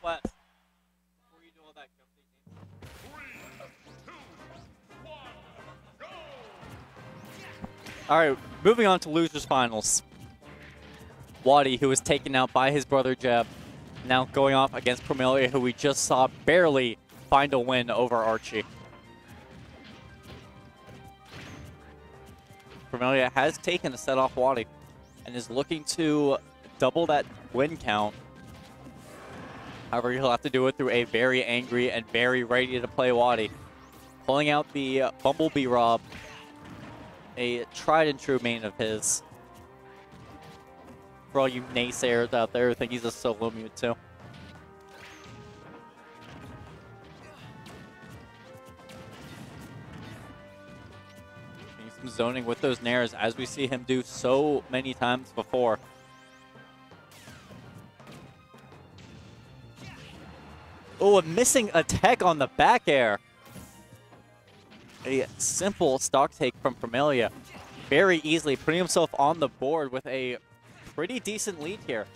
West. Before you do all that, all right, moving on to losers finals. WaDi, who was taken out by his brother Jeb, now going off against Promaelia, who we just saw barely find a win over Archie. Promaelia has taken a set off WaDi and is looking to double that win count. However, he'll have to do it through a very angry and very ready to play WaDi. Pulling out the Bumblebee R.O.B, a tried and true main of his. For all you naysayers out there who think he's a solo Mewtwo. Some zoning with those nairs, as we see him do so many times before. Oh, missing a tech on the back air. A simple stock take from Promaelia. Very easily putting himself on the board with a pretty decent lead here.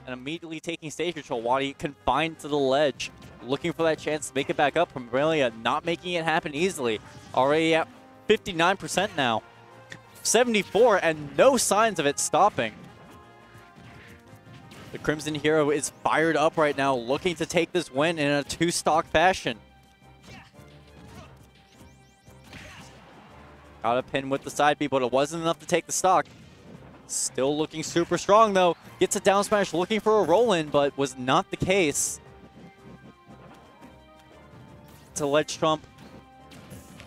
And immediately taking stage control. WaDi confined to the ledge. Looking for that chance to make it back up. Promaelia not making it happen easily. Already at 59% now. 74 and no signs of it stopping. The Crimson Hero is fired up right now, looking to take this win in a two-stock fashion. Got a pin with the side B, but it wasn't enough to take the stock. Still looking super strong, though. Gets a down smash, looking for a roll-in, but was not the case. To ledge trump.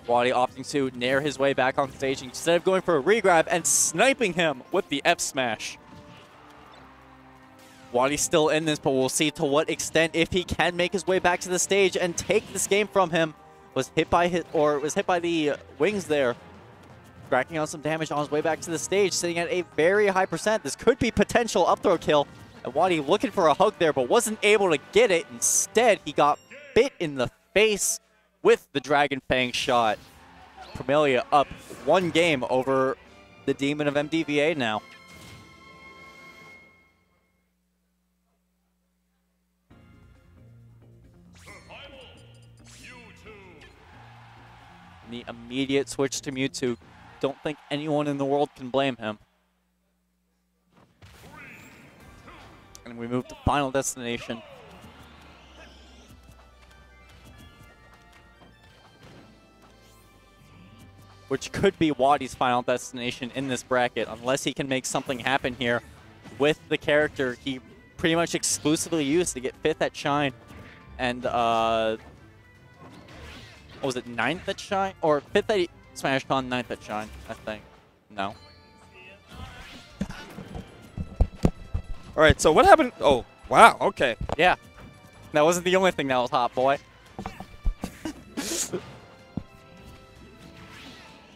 WaDi opting to nair his way back on stage instead of going for a regrab and sniping him with the F smash. WaDi's still in this, but we'll see to what extent if he can make his way back to the stage and take this game from him. Was hit by the wings there. Racking on some damage on his way back to the stage, sitting at a very high percent. This could be potential up throw kill. And WaDi looking for a hug there, but wasn't able to get it. Instead, he got bit in the face with the Dragon Fang shot. Promaelia up one game over the Demon of MDVA now. The immediate switch to Mewtwo. Don't think anyone in the world can blame him. And we move to Final Destination. Which could be WaDi's final destination in this bracket, unless he can make something happen here with the character he pretty much exclusively used to get 5th at Shine. And, what was it, 9th at Shine? Or 5th at SmashCon, 9th at Shine, I think. No. All right, so what happened? Oh, wow, okay. Yeah. That wasn't the only thing that was hot, boy.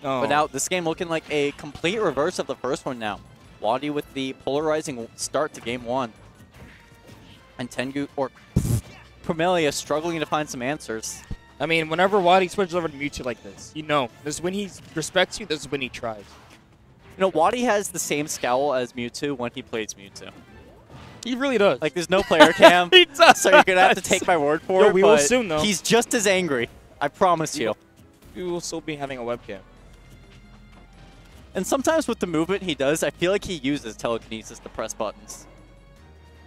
Oh. But now this game looking like a complete reverse of the first one now. WaDi with the polarizing start to game 1. And Promaelia struggling to find some answers. I mean, whenever WaDi switches over to Mewtwo like this, you know, this is when he respects you, this is when he tries. You know, WaDi has the same scowl as Mewtwo when he plays Mewtwo. He really does. Like, there's no player cam, He does. so you're going to have to take my word for it. We will soon, though. He's just as angry. I promise you. We will still be having a webcam. And sometimes with the movement he does, I feel like he uses telekinesis to press buttons.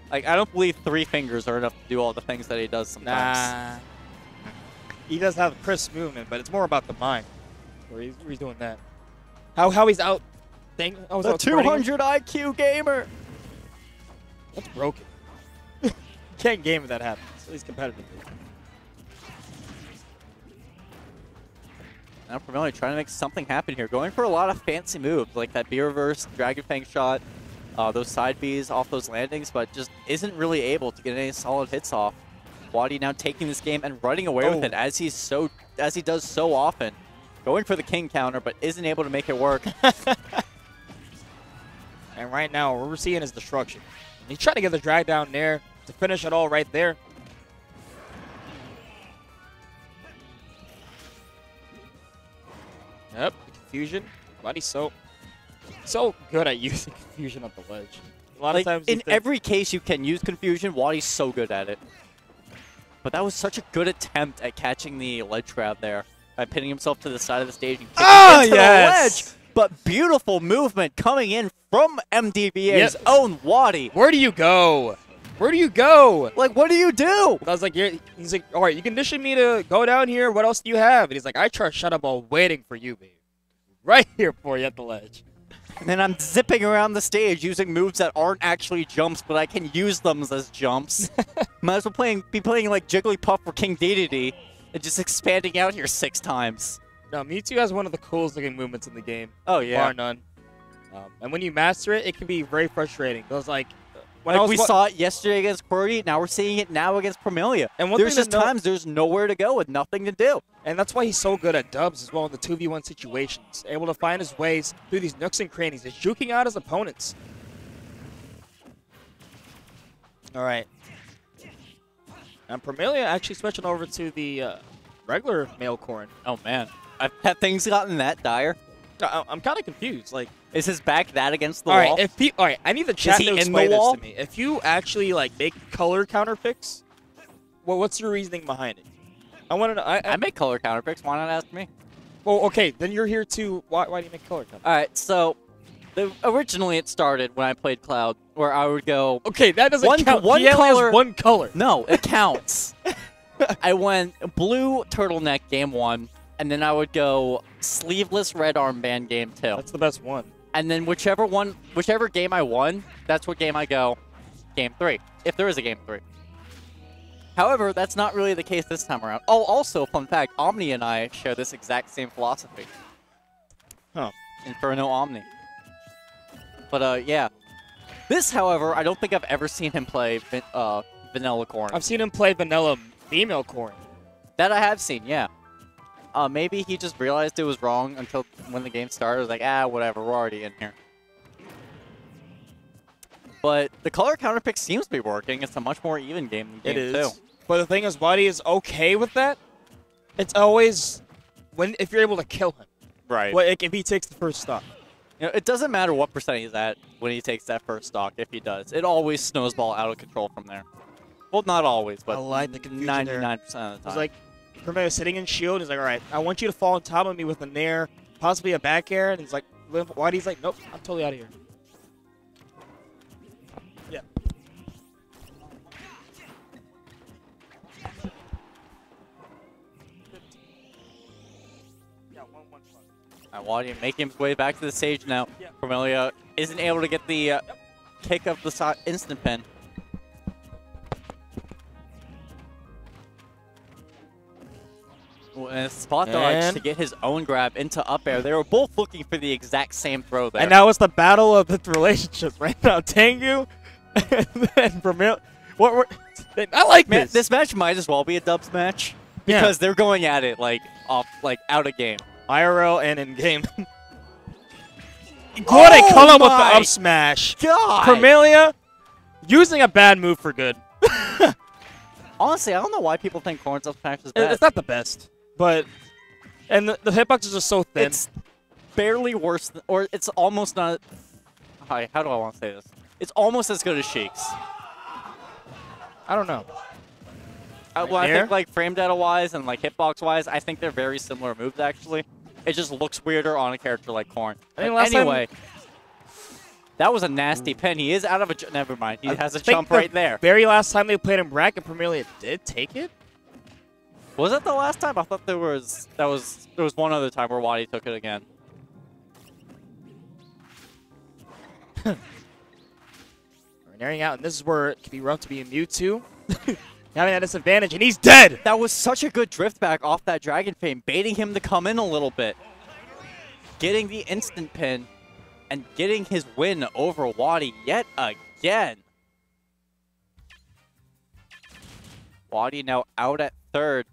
Like, I don't believe 3 fingers are enough to do all the things that he does sometimes. Nah. He does have crisp movement, but it's more about the mind. Where he's doing that. How he's out. The 200 IQ gamer. That's broken. You can't game if that happens. At least competitively. Now Promaelia trying to make something happen here. Going for a lot of fancy moves, like that B-reverse, Dragon Fang shot, those side Bs off those landings, but just isn't really able to get any solid hits off. WaDi now taking this game and running away with it as he does so often. Going for the king counter, but isn't able to make it work. And right now, what we're seeing is destruction. He's trying to get the drag down there to finish it all right there. Yep, the confusion. WaDi's so good at using confusion at the ledge. A lot of times in every case you can use confusion, WaDi's so good at it. But that was such a good attempt at catching the ledge grab there by pinning himself to the side of the stage and kicking into the ledge. But beautiful movement coming in from MDVA's own WaDi. Where do you go? Where do you go? Like, what do you do? I was like, he's like, all right, you conditioned me to go down here. What else do you have? And he's like, I charge shut up while waiting for you, baby. Right here for you at the ledge. And then I'm zipping around the stage using moves that aren't actually jumps, but I can use them as jumps. Might as well be playing like Jigglypuff or King Dedede and just expanding out here 6 times. No, Mewtwo has one of the coolest looking movements in the game. Oh, yeah. Bar none. And when you master it, it can be very frustrating. It was like... we saw it yesterday against Corrin, now we're seeing it now against Promaelia. And there's just times there's nowhere to go with nothing to do. And that's why he's so good at dubs as well in the 2v1 situations. Able to find his ways through these nooks and crannies. He's juking out his opponents. All right. And Promaelia actually switching over to the regular male Corrin. Oh, man. Have things gotten that dire? I'm kind of confused. Like, is his back that against the wall? All right, I need the chat to explain this to me. If you actually like make color counter picks, well, what's your reasoning behind it? I want to know. I make color counter picks. Why not ask me? Well, okay, then you're here to. Why do you make color counter? All right, so originally it started when I played Cloud, where I would go. Okay, that doesn't count. One color. One color. No, it counts. I went blue turtleneck game 1. And then I would go sleeveless red armband game 2. That's the best one. And then whichever game I won, that's what game I go game 3, if there is a game 3. However, that's not really the case this time around. Oh, also, fun fact, Omni and I share this exact same philosophy. Huh. Inferno Omni. But, yeah. This, however, I don't think I've ever seen him play vanilla Corrin. I've seen him play vanilla female Corrin. That I have seen, yeah. Maybe he just realized it was wrong until when the game started. It was like, whatever, we're already in here. But the color counter pick seems to be working. It's a much more even game than game 2. But the thing is, WaDi is okay with that. It's always if you're able to kill him. Right. Like if he takes the first stock. You know, it doesn't matter what percent he's at when he takes that first stock, if he does. It always snowball out of control from there. Well, not always, but 99% of the time. It's like, Promaelia sitting in shield, he's like, all right, I want you to fall on top of me with a nair, possibly a back air, and he's like, WaDi's like, nope, I'm totally out of here. Yeah. WaDi making his way back to the stage now. Promaelia isn't able to get the kick of the instant pin. And a spot dodge to get his own grab into up air. They were both looking for the exact same throw there. And now it's the battle of the relationships right now. Tengu and Promaelia. I like this. This match might as well be a dubs match because they're going at it like out of game. IRL and in game. What a call with the up smash. God. Promaelia using a bad move for good. Honestly, I don't know why people think Corrin's up smash is bad. It's not the best. But, and the hitboxes are so thin. It's barely worse, or it's almost not. How do I want to say this? It's almost as good as Sheik's. I don't know. Well, I think like frame data wise and like hitbox wise, I think they're very similar moves actually. It just looks weirder on a character like Corrin. Anyway, that was a nasty pin. He is out of a. Never mind. He has a jump right there. Very last time they played in bracket, Promaelia did take it. Was it the last time? I thought there was one other time where WaDi took it again. We're nearing out, and this is where it can be rough to be a Mewtwo. Having that disadvantage, and he's dead! That was such a good drift back off that Dragon Fame, baiting him to come in a little bit. Getting the instant pin, and getting his win over WaDi yet again. WaDi now out at third.